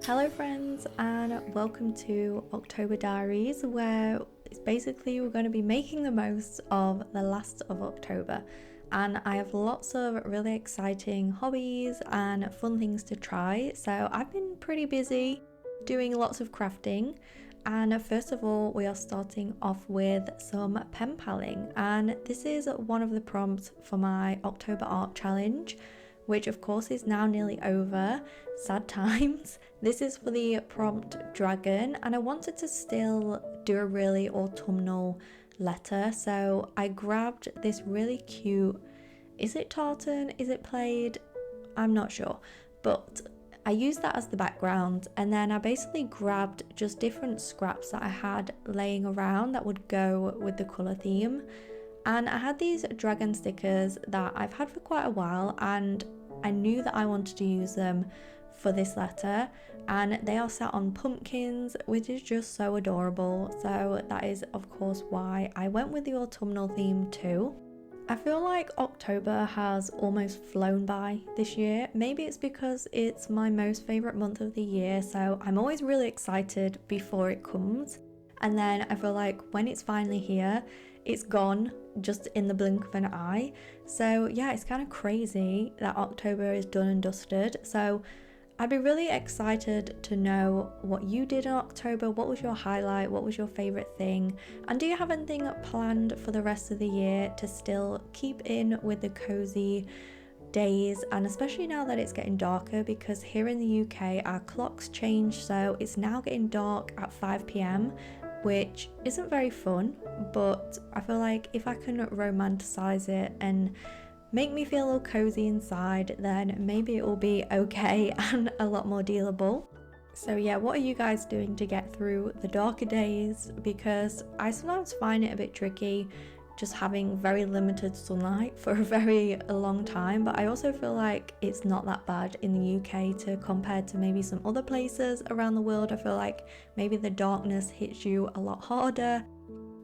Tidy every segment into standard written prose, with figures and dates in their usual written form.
Hello friends, and welcome to October Diaries, where it's basically we're going to be making the most of the last of October. And I have lots of really exciting hobbies and fun things to try, so I've been pretty busy doing lots of crafting. And first of all, we are starting off with some pen paling, and this is one of the prompts for my October art challenge, which of course is now nearly over. Sad times. This is for the prompt dragon, and I wanted to still do a really autumnal letter, so I grabbed this really cute, is it tartan, is it plaid, I'm not sure, but I used that as the background, and then I basically grabbed just different scraps that I had laying around that would go with the colour theme. And I had these dragon stickers that I've had for quite a while, and I knew that I wanted to use them for this letter, and they are set on pumpkins, which is just so adorable. So that is of course why I went with the autumnal theme too. I feel like October has almost flown by this year. Maybe it's because it's my most favourite month of the year, so I'm always really excited before it comes. And then I feel like when it's finally here, it's gone just in the blink of an eye. So yeah, it's kind of crazy that October is done and dusted. So I'd be really excited to know what you did in October. What was your highlight? What was your favourite thing? And do you have anything planned for the rest of the year to still keep in with the cozy days? And especially now that it's getting darker, because here in the UK our clocks change, so it's now getting dark at 5 p.m, which isn't very fun, but I feel like if I can romanticize it and make me feel all cozy inside, then maybe it will be okay and a lot more dealable. So yeah, what are you guys doing to get through the darker days? Because I sometimes find it a bit tricky just having very limited sunlight for a very long time, but I also feel like it's not that bad in the UK to compare to maybe some other places around the world. I feel like maybe the darkness hits you a lot harder.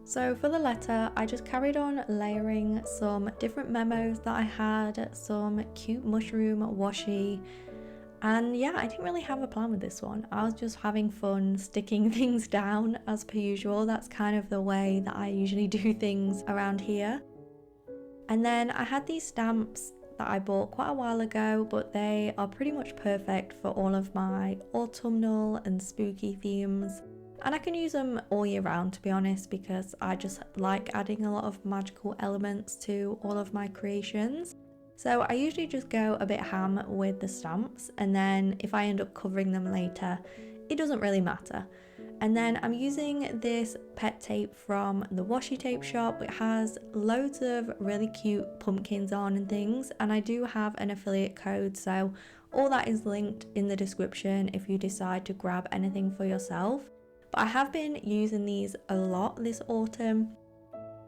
So for the letter, I just carried on layering some different memos that I had, some cute mushroom washi, and yeah, I didn't really have a plan with this one. I was just having fun sticking things down as per usual. That's kind of the way that I usually do things around here. And then I had these stamps that I bought quite a while ago, but they are pretty much perfect for all of my autumnal and spooky themes. And I can use them all year round, to be honest, because I just like adding a lot of magical elements to all of my creations. So I usually just go a bit ham with the stamps, and then if I end up covering them later, it doesn't really matter. And then I'm using this pet tape from the washi tape shop. It has loads of really cute pumpkins on and things, and I do have an affiliate code, so all that is linked in the description if you decide to grab anything for yourself. But I have been using these a lot this autumn.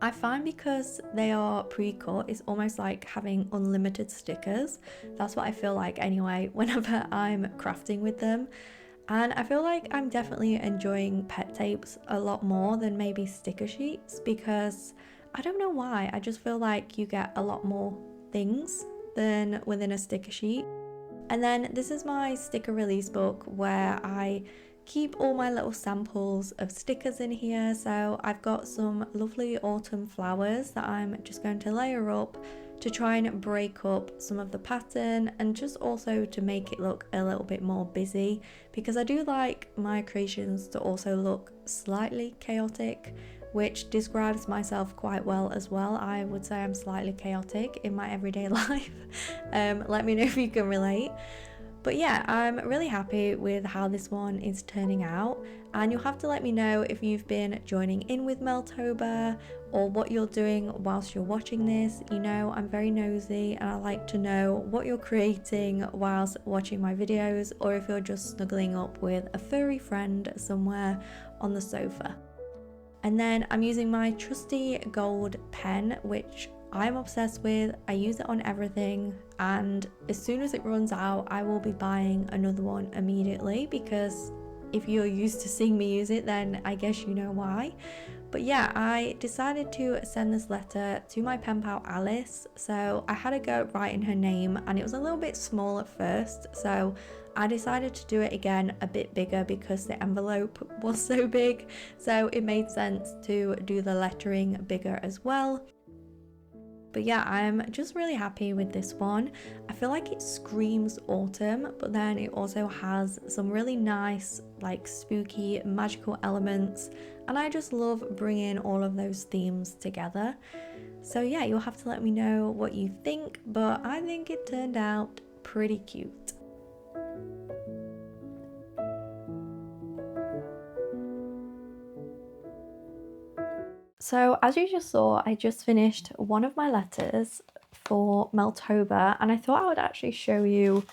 I find because they are pre-cut, it's almost like having unlimited stickers. That's what I feel like anyway whenever I'm crafting with them. And I feel like I'm definitely enjoying pet tapes a lot more than maybe sticker sheets, because I don't know why, I just feel like you get a lot more things than within a sticker sheet. And then this is my sticker release book where I keep all my little samples of stickers in here. So I've got some lovely autumn flowers that I'm just going to layer up to try and break up some of the pattern, and just also to make it look a little bit more busy, because I do like my creations to also look slightly chaotic, which describes myself quite well as well. I would say I'm slightly chaotic in my everyday life. Let me know if you can relate. But yeah, I'm really happy with how this one is turning out, and you'll have to let me know if you've been joining in with Meltober or what you're doing whilst you're watching this. You know, I'm very nosy and I like to know what you're creating whilst watching my videos, or if you're just snuggling up with a furry friend somewhere on the sofa. And then I'm using my trusty gold pen, which I'm obsessed with. I use it on everything, and as soon as it runs out I will be buying another one immediately, because if you're used to seeing me use it, then I guess you know why. But yeah, I decided to send this letter to my pen pal Alice, so I had a go at writing her name and it was a little bit small at first, so I decided to do it again a bit bigger because the envelope was so big, so it made sense to do the lettering bigger as well. But yeah, I'm just really happy with this one. I feel like it screams autumn, but then it also has some really nice, like spooky, magical elements, and I just love bringing all of those themes together. So yeah, you'll have to let me know what you think, but I think it turned out pretty cute. So as you just saw, I just finished one of my letters for Meltober, and I thought I would actually show you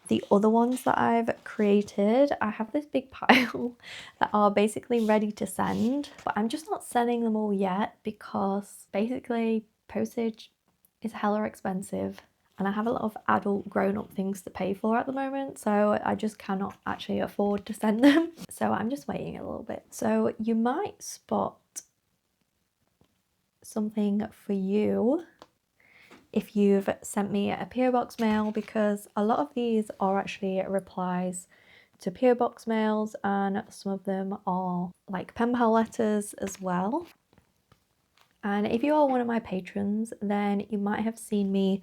the other ones that I've created. I have this big pile that are basically ready to send, but I'm just not sending them all yet because basically postage is hella expensive and I have a lot of adult grown-up things to pay for at the moment, so I just cannot actually afford to send them. So I'm just waiting a little bit. So you might spot something for you if you've sent me a PO box mail, because a lot of these are actually replies to PO box mails and some of them are like pen pal letters as well. And if you are one of my patrons, then you might have seen me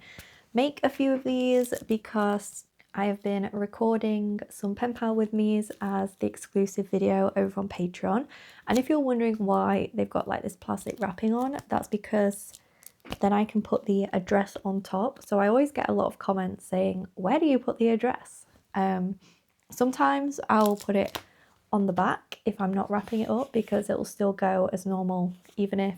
make a few of these because I have been recording some pen pal with me's as the exclusive video over on Patreon. And if you're wondering why they've got like this plastic wrapping on, that's because then I can put the address on top. So I always get a lot of comments saying, where do you put the address? Sometimes I'll put it on the back if I'm not wrapping it up, because it will still go as normal even if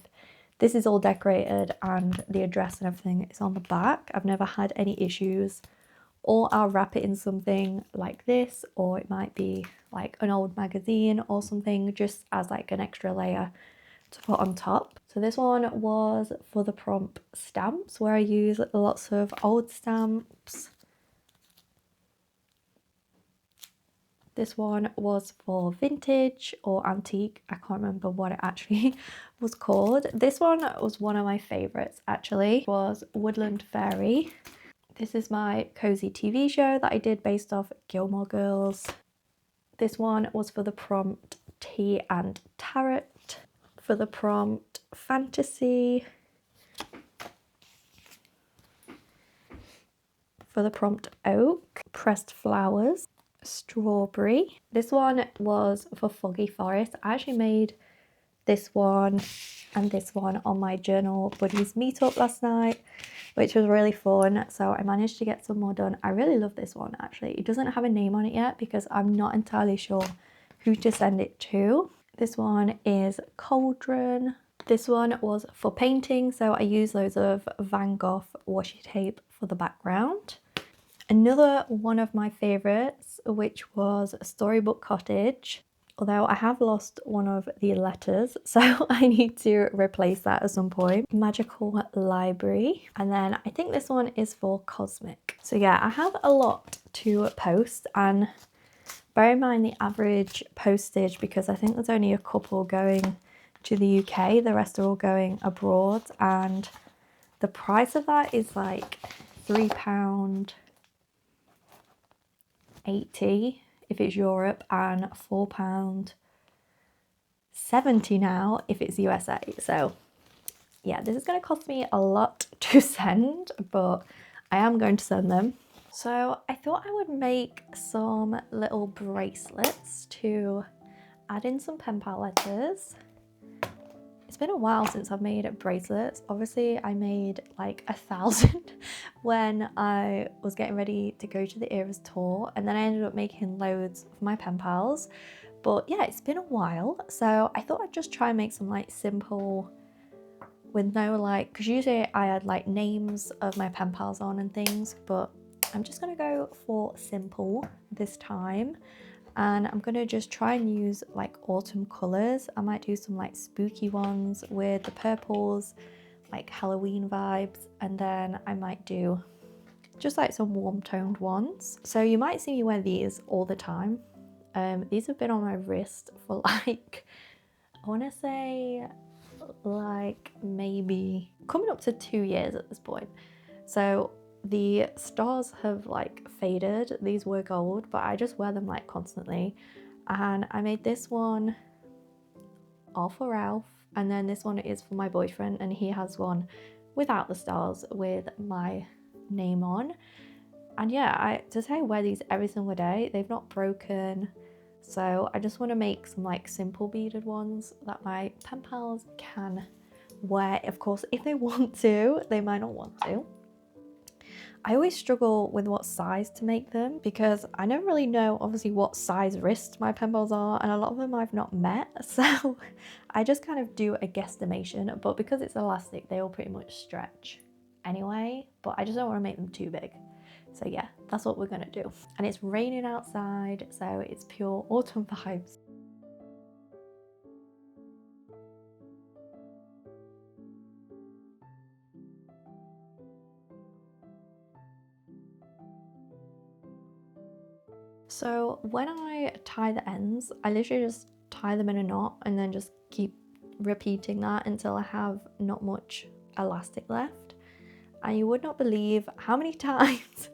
this is all decorated and the address and everything is on the back. I've never had any issues. Or I'll wrap it in something like this, or it might be like an old magazine or something, just as like an extra layer to put on top. So this one was for the prompt stamps, where I use lots of old stamps. This one was for vintage or antique. I can't remember what it actually was called. This one was one of my favorites actually, it was Woodland Fairy. This is my cozy TV show that I did based off Gilmore Girls. This one was for the prompt Tea and Tarot. For the prompt Fantasy. For the prompt Oak. Pressed Flowers. Strawberry. This one was for Foggy Forest. I actually made this one and this one on my journal buddies meetup last night, which was really fun. So I managed to get some more done. I really love this one actually. It doesn't have a name on it yet because I'm not entirely sure who to send it to. This one is Cauldron. This one was for painting, so I used loads of Van Gogh washi tape for the background. Another one of my favourites, which was Storybook Cottage, although I have lost one of the letters, so I need to replace that at some point. Magical Library, and then I think this one is for Cosmic. So yeah, I have a lot to post, and bear in mind the average postage, because I think there's only a couple going to the UK, the rest are all going abroad, and the price of that is like £3.80 if it's Europe and £4.70 now if it's USA. So yeah, this is going to cost me a lot to send, but I am going to send them. So I thought I would make some little bracelets to add in some pen pal letters. It's been a while since I've made bracelets. Obviously I made like 1,000 when I was getting ready to go to the Eras tour, and then I ended up making loads of my pen pals. But yeah, it's been a while, so I thought I'd just try and make some like simple with no like, because usually I had like names of my pen pals on and things, but I'm just gonna go for simple this time. And I'm gonna just try and use like autumn colours. I might do some like spooky ones with the purples, like Halloween vibes, and then I might do just like some warm toned ones. So you might see me wear these all the time. These have been on my wrist for like, I wanna say like maybe coming up to 2 years at this point. So the stars have like faded. These were gold, but I just wear them like constantly. And I made this one all for Ralph, and then this one is for my boyfriend, and he has one without the stars with my name on. And yeah, I wear these every single day. They've not broken, so I just want to make some like simple beaded ones that my pen pals can wear. Of course, if they want to, they might not want to. I always struggle with what size to make them because I never really know obviously what size wrist my pen pals are, and a lot of them I've not met, so I just kind of do a guesstimation. But because it's elastic, they all pretty much stretch anyway, but I just don't want to make them too big. So yeah, that's what we're gonna do. And it's raining outside, so it's pure autumn vibes. So when I tie the ends, I literally just tie them in a knot and then just keep repeating that until I have not much elastic left. And you would not believe how many times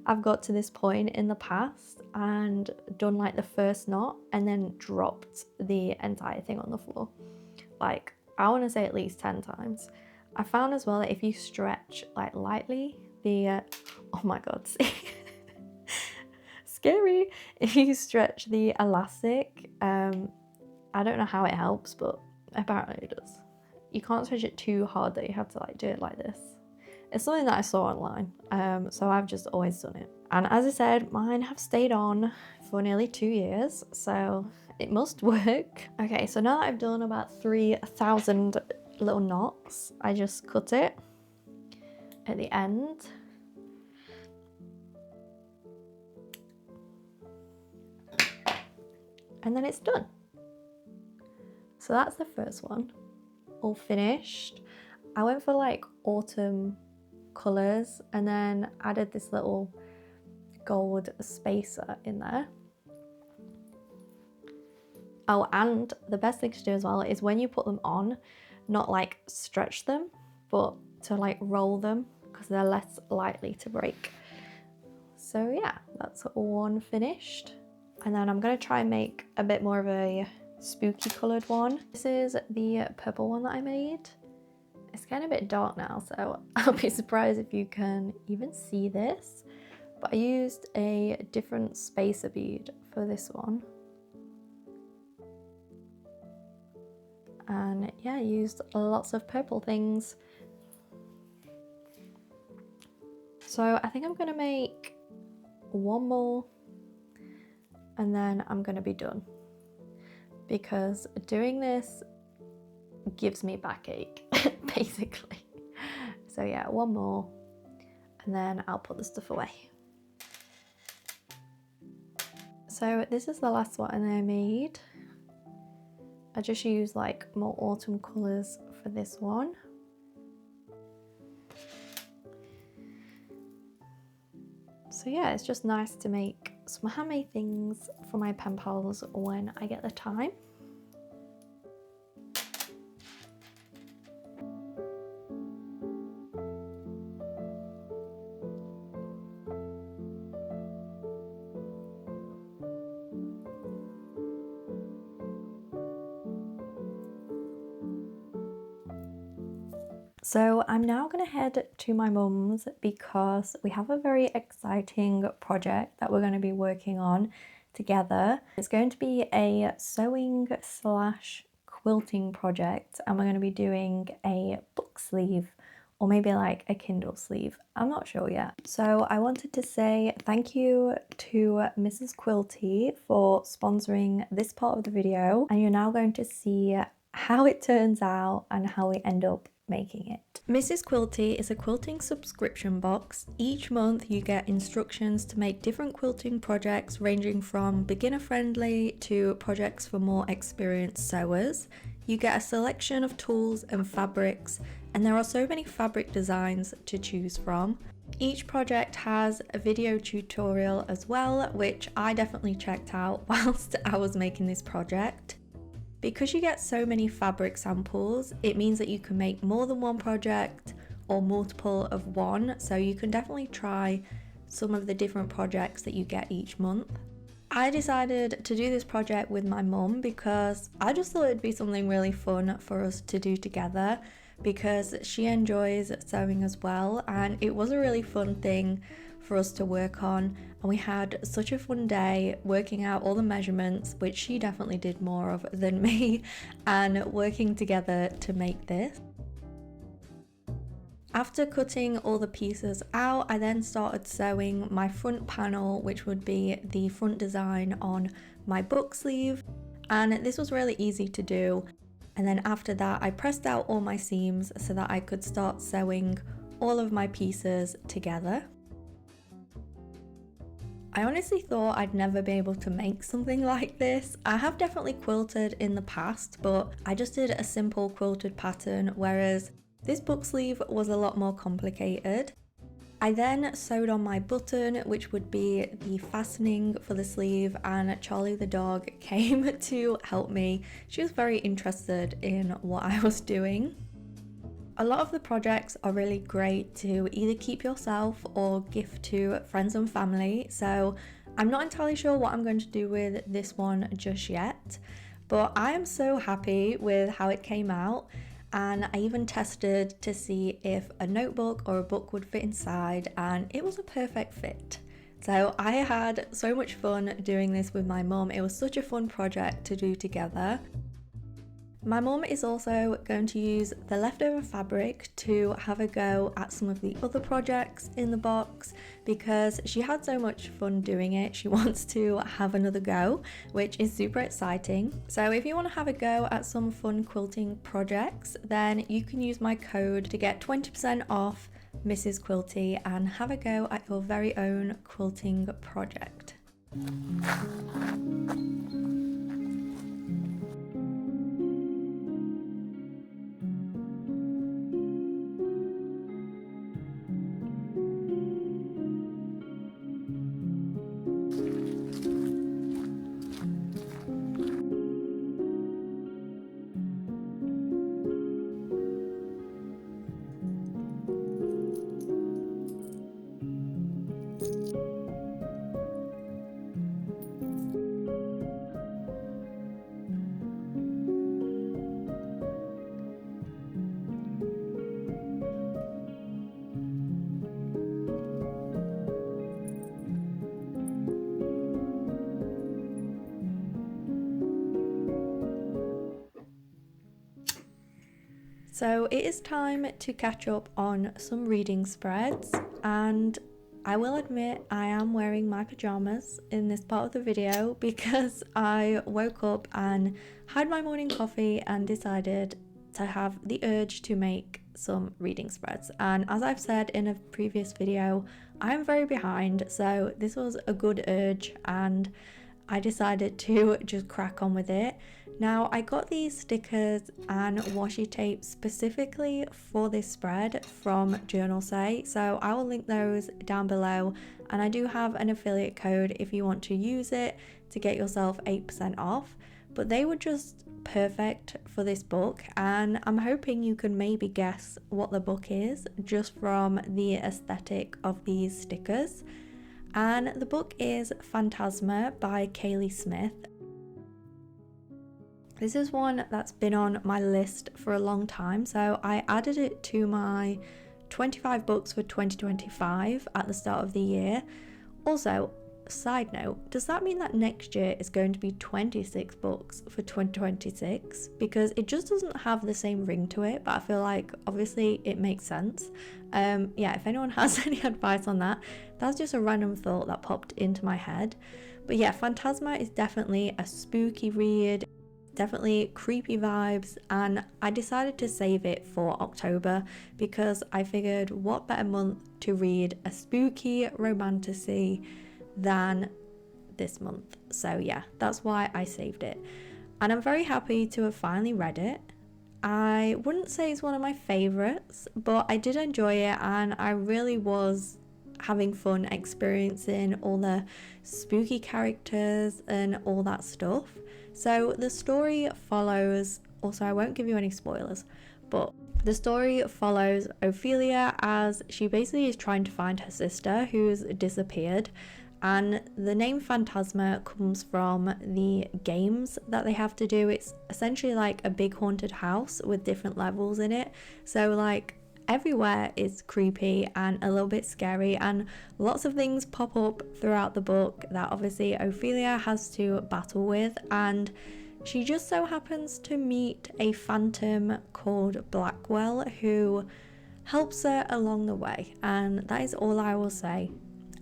I've got to this point in the past and done like the first knot and then dropped the entire thing on the floor. Like, I want to say at least 10 times. I found as well that if you stretch like lightly the oh my god, see scary, if you stretch the elastic, I don't know how it helps, but apparently it does. You can't stretch it too hard that you have to like do it like this. It's something that I saw online, so I've just always done it. And as I said, mine have stayed on for nearly 2 years, so it must work. Okay, so now that I've done about 3,000 little knots, I just cut it at the end. And then it's done. So that's the first one, all finished. I went for like autumn colours and then added this little gold spacer in there. Oh, and the best thing to do as well is when you put them on, not like stretch them, but to like roll them because they're less likely to break. So yeah, that's one finished. And then I'm gonna try and make a bit more of a spooky coloured one. This is the purple one that I made. It's getting a bit dark now, so I'll be surprised if you can even see this. But I used a different spacer bead for this one. And yeah, I used lots of purple things. So I think I'm gonna make one more and then I'm gonna be done. Because doing this gives me backache, basically. So yeah, one more and then I'll put the stuff away. So this is the last one I made. I just used like more autumn colours for this one. So yeah, it's just nice to make some handmade things for my pen pals when I get the time. So I'm now going to head to my mum's because we have a very exciting project that we're going to be working on together. It's going to be a sewing / quilting project, and we're going to be doing a book sleeve or maybe like a Kindle sleeve. I'm not sure yet. So I wanted to say thank you to Mrs. Quilty for sponsoring this part of the video, and you're now going to see how it turns out and how we end up making it. Mrs. Quilty is a quilting subscription box. Each month you get instructions to make different quilting projects ranging from beginner friendly to projects for more experienced sewers. You get a selection of tools and fabrics, and there are so many fabric designs to choose from. Each project has a video tutorial as well, which I definitely checked out whilst I was making this project. Because you get so many fabric samples, it means that you can make more than one project or multiple of one, so you can definitely try some of the different projects that you get each month. I decided to do this project with my mum because I just thought it'd be something really fun for us to do together, because she enjoys sewing as well, and it was a really fun thing for us to work on, and we had such a fun day working out all the measurements, which she definitely did more of than me, and working together to make this. After cutting all the pieces out, I then started sewing my front panel, which would be the front design on my book sleeve, and this was really easy to do. And then after that, I pressed out all my seams so that I could start sewing all of my pieces together. I honestly thought I'd never be able to make something like this. I have definitely quilted in the past, but I just did a simple quilted pattern, whereas this book sleeve was a lot more complicated. I then sewed on my button, which would be the fastening for the sleeve, and Charlie the dog came to help me. She was very interested in what I was doing. A lot of the projects are really great to either keep yourself or gift to friends and family, so I'm not entirely sure what I'm going to do with this one just yet, but I am so happy with how it came out. And I even tested to see if a notebook or a book would fit inside, and it was a perfect fit. So I had so much fun doing this with my mum. It was such a fun project to do together. My mum is also going to use the leftover fabric to have a go at some of the other projects in the box, because she had so much fun doing it. She wants to have another go, which is super exciting. So if you want to have a go at some fun quilting projects, then you can use my code to get 20% off Mrs. Quilty and have a go at your very own quilting project. So it is time to catch up on some reading spreads, and I will admit I am wearing my pajamas in this part of the video because I woke up and had my morning coffee and decided to have the urge to make some reading spreads. And as I've said in a previous video, I'm very behind, so this was a good urge and I decided to just crack on with it. Now, I got these stickers and washi tape specifically for this spread from Journal Say, so I will link those down below, and I do have an affiliate code if you want to use it to get yourself 8% off, but they were just perfect for this book, and I'm hoping you can maybe guess what the book is just from the aesthetic of these stickers. And the book is Phantasma by Kaylee Smith. This is one that's been on my list for a long time, so I added it to my 25 books for 2025 at the start of the year. Also, side note, does that mean that next year is going to be 26 books for 2026? Because it just doesn't have the same ring to it, but I feel like obviously it makes sense. Yeah, if anyone has any advice on that, that's just a random thought that popped into my head. But yeah, Phantasma is definitely a spooky read, definitely creepy vibes, and I decided to save it for October because I figured what better month to read a spooky romantasy than this month. So yeah, that's why I saved it, and I'm very happy to have finally read it. I wouldn't say it's one of my favorites, but I did enjoy it, and I really was having fun experiencing all the spooky characters and all that stuff. So the story follows, also I won't give you any spoilers, but The story follows Ophelia as she basically is trying to find her sister who's disappeared, and the name Phantasma comes from the games that they have to do. It's essentially like a big haunted house with different levels in it, so like everywhere is creepy and a little bit scary, and lots of things pop up throughout the book that obviously Ophelia has to battle with. And she just so happens to meet a phantom called Blackwell who helps her along the way, and that is all I will say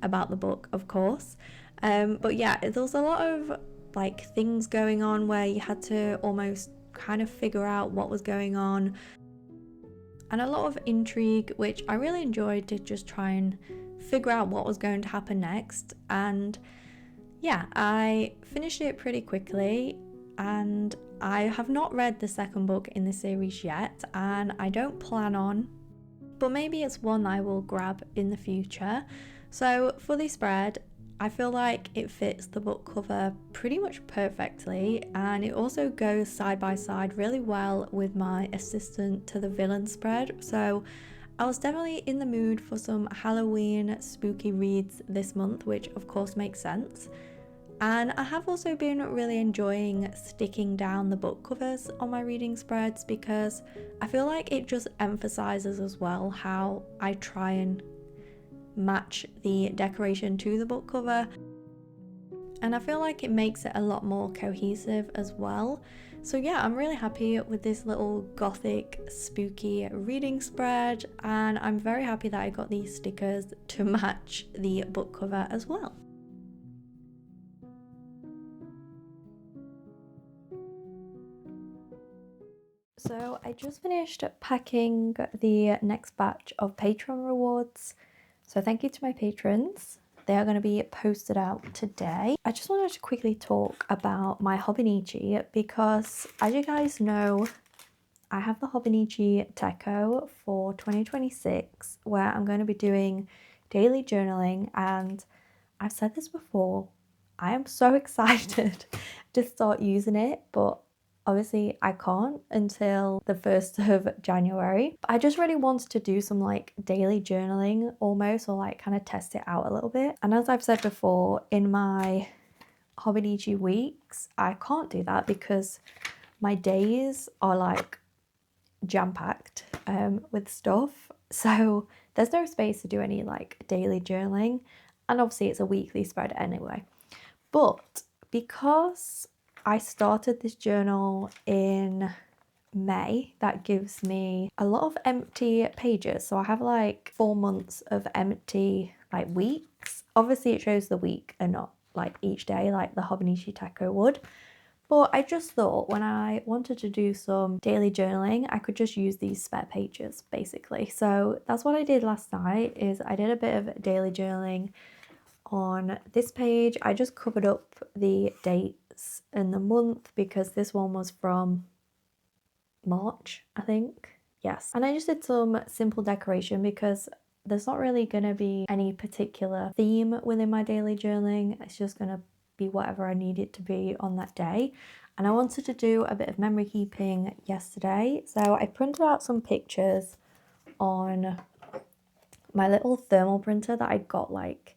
about the book, of course. But yeah, there was a lot of like things going on where you had to almost kind of figure out what was going on, and a lot of intrigue, which I really enjoyed, to just try and figure out what was going to happen next. And yeah, I finished it pretty quickly, and I have not read the second book in the series yet, and I don't plan on, but maybe it's one I will grab in the future. So for this spread, I feel like it fits the book cover pretty much perfectly, and it also goes side by side really well with my assistant to the villain spread. So I was definitely in the mood for some Halloween spooky reads this month, which of course makes sense. And I have also been really enjoying sticking down the book covers on my reading spreads, because I feel like it just emphasizes as well how I try and match the decoration to the book cover, and I feel like it makes it a lot more cohesive as well. So yeah, I'm really happy with this little gothic spooky reading spread, and I'm very happy that I got these stickers to match the book cover as well. So I just finished packing the next batch of Patreon rewards. So thank you to my patrons. They are going to be posted out today. I just wanted to quickly talk about my hobonichi, because as you guys know, I have the hobonichi techo for 2026 where I'm going to be doing daily journaling, and I've said this before, I am so excited to start using it, but obviously I can't until the 1st of January. But I just really wanted to do some like daily journaling almost, or like kind of test it out a little bit. And as I've said before, in my hobonichi weeks, I can't do that because my days are like jam-packed with stuff. So there's no space to do any like daily journaling. And obviously it's a weekly spread anyway. But because I started this journal in May, that gives me a lot of empty pages. So I have like 4 months of empty like weeks. Obviously it shows the week and not like each day like the Hobonichi Techo would. But I just thought when I wanted to do some daily journaling, I could just use these spare pages basically. So that's what I did last night, is I did a bit of daily journaling on this page. I just covered up the dates and the month because this one was from March, I think. Yes. And I just did some simple decoration because there's not really going to be any particular theme within my daily journaling. It's just going to be whatever I need it to be on that day. And I wanted to do a bit of memory keeping yesterday. So I printed out some pictures on my little thermal printer that I got like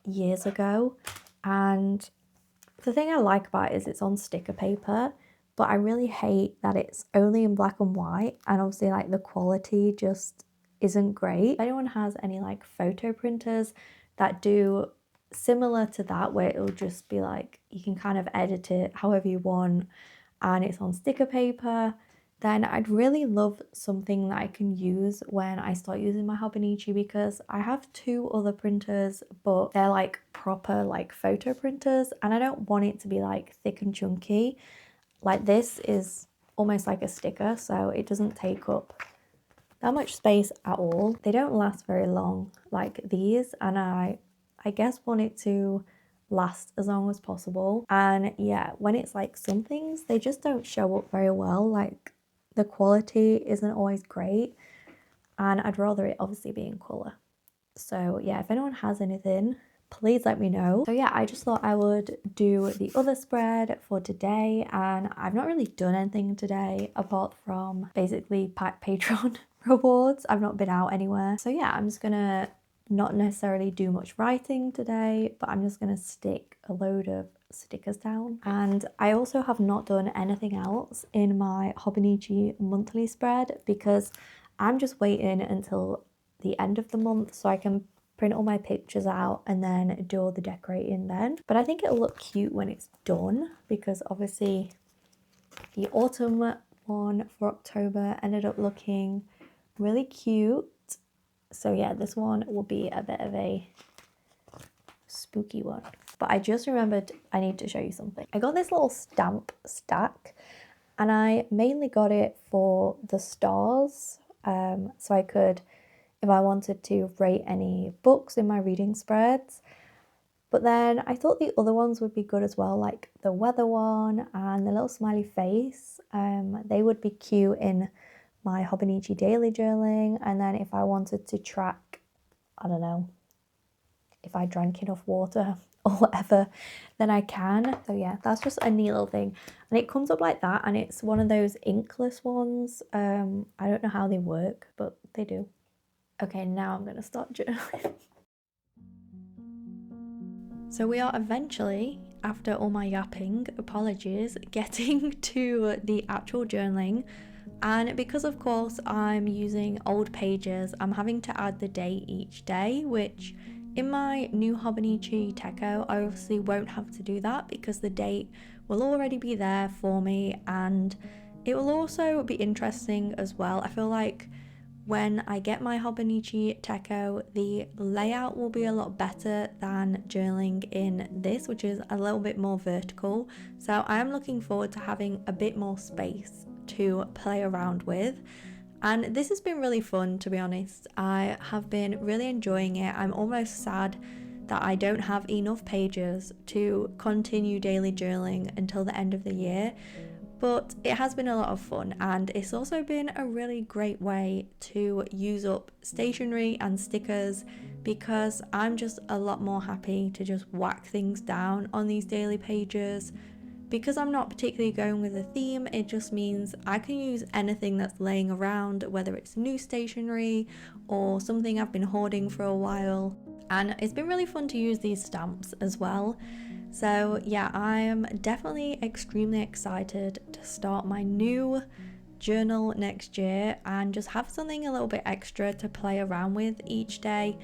years ago. And the thing I like about it is it's on sticker paper, but I really hate that it's only in black and white, and obviously like the quality just isn't great. If anyone has any like photo printers that do similar to that, where it'll just be like you can kind of edit it however you want and it's on sticker paper, then I'd really love something that I can use when I start using my Hobonichi, because I have 2 other printers, but they're like proper like photo printers, and I don't want it to be like thick and chunky. Like this is almost like a sticker, so it doesn't take up that much space at all. They don't last very long like these, and I guess want it to last as long as possible. And yeah, when it's like some things, they just don't show up very well. Like the quality isn't always great, and I'd rather it obviously be in colour. So yeah, if anyone has anything please let me know. So yeah, I just thought I would do the other spread for today, and I've not really done anything today apart from basically Patreon rewards. I've not been out anywhere. So yeah, I'm just gonna not necessarily do much writing today, but I'm just gonna stick a load of stickers down. And I also have not done anything else in my hobonichi monthly spread because I'm just waiting until the end of the month so I can print all my pictures out and then do all the decorating then. But I think it'll look cute when it's done, because obviously the autumn one for October ended up looking really cute. So yeah, this one will be a bit of a spooky one. But I just remembered I need to show you something. I got this little stamp stack, and I mainly got it for the stars, so I could, if I wanted to, rate any books in my reading spreads. But then I thought the other ones would be good as well, like the weather one and the little smiley face. They would be cute in my hobonichi daily journaling. And then if I wanted to track, I don't know, if I drank enough water or whatever, then I can. So yeah, that's just a neat little thing. And it comes up like that, and it's one of those inkless ones. I don't know how they work, but they do. Okay, now I'm gonna start journaling. So we are eventually, after all my yapping, apologies, getting to the actual journaling. And because of course I'm using old pages, I'm having to add the date each day, which in my new hobonichi techo, I obviously won't have to do that because the date will already be there for me, and it will also be interesting as well. I feel like when I get my hobonichi techo, the layout will be a lot better than journaling in this, which is a little bit more vertical. So I am looking forward to having a bit more space to play around with. And this has been really fun, to be honest. I have been really enjoying it. I'm almost sad that I don't have enough pages to continue daily journaling until the end of the year. But it has been a lot of fun, and it's also been a really great way to use up stationery and stickers, because I'm just a lot more happy to just whack things down on these daily pages. Because I'm not particularly going with a theme, it just means I can use anything that's laying around, whether it's new stationery or something I've been hoarding for a while. And it's been really fun to use these stamps as well. So yeah, I am definitely extremely excited to start my new journal next year and just have something a little bit extra to play around with each day.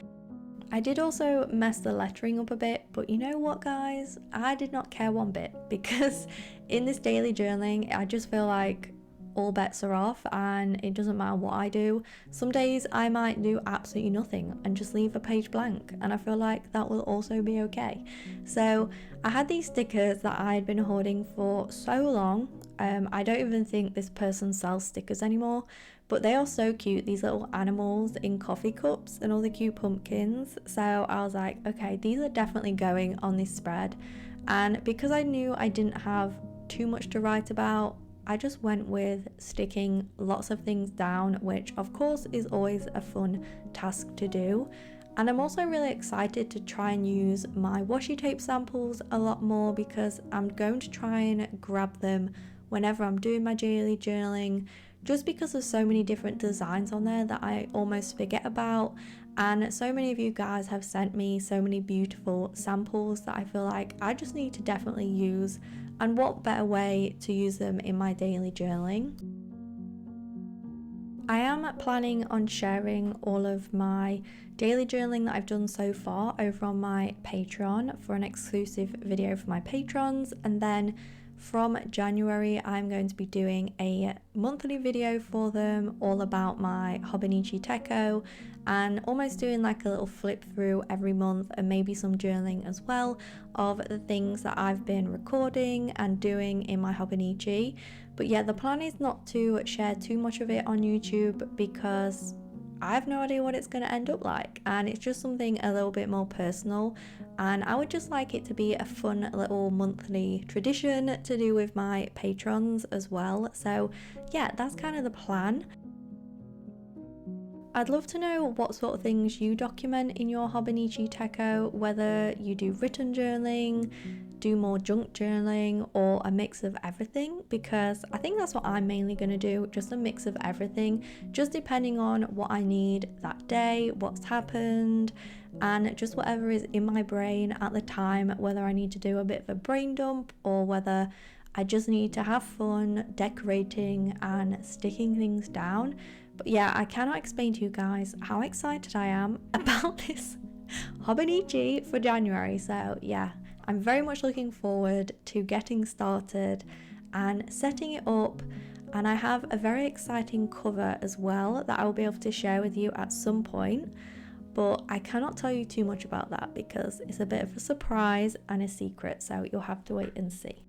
I did also mess the lettering up a bit, but you know what guys, I did not care one bit, because in this daily journaling I just feel like all bets are off and it doesn't matter what I do. Some days I might do absolutely nothing and just leave a page blank, and I feel like that will also be okay. So I had these stickers that I had been hoarding for so long. I don't even think this person sells stickers anymore, but they are so cute, these little animals in coffee cups and all the cute pumpkins. So I was like, okay, these are definitely going on this spread. And because I knew I didn't have too much to write about, I just went with sticking lots of things down, which of course is always a fun task to do. And I'm also really excited to try and use my washi tape samples a lot more, because I'm going to try and grab them whenever I'm doing my daily journaling, just because there's so many different designs on there that I almost forget about. And so many of you guys have sent me so many beautiful samples that I feel like I just need to definitely use, and what better way to use them in my daily journaling. I am planning on sharing all of my daily journaling that I've done so far over on my Patreon for an exclusive video for my patrons, and then from January I'm going to be doing a monthly video for them all about my hobonichi techo, and almost doing like a little flip through every month, and maybe some journaling as well of the things that I've been recording and doing in my hobonichi. But yeah, the plan is not to share too much of it on YouTube, because I have no idea what it's going to end up like, and it's just something a little bit more personal, and I would just like it to be a fun little monthly tradition to do with my patrons as well. So yeah, that's kind of the plan. I'd love to know what sort of things you document in your hobonichi techo, whether you do written journaling, do more junk journaling, or a mix of everything, because I think that's what I'm mainly going to do, just a mix of everything, just depending on what I need that day, what's happened, and just whatever is in my brain at the time, whether I need to do a bit of a brain dump or whether I just need to have fun decorating and sticking things down. But yeah, I cannot explain to you guys how excited I am about this hobonichi for January. So yeah, I'm very much looking forward to getting started and setting it up. And I have a very exciting cover as well that I will be able to share with you at some point. But I cannot tell you too much about that because it's a bit of a surprise and a secret, so you'll have to wait and see.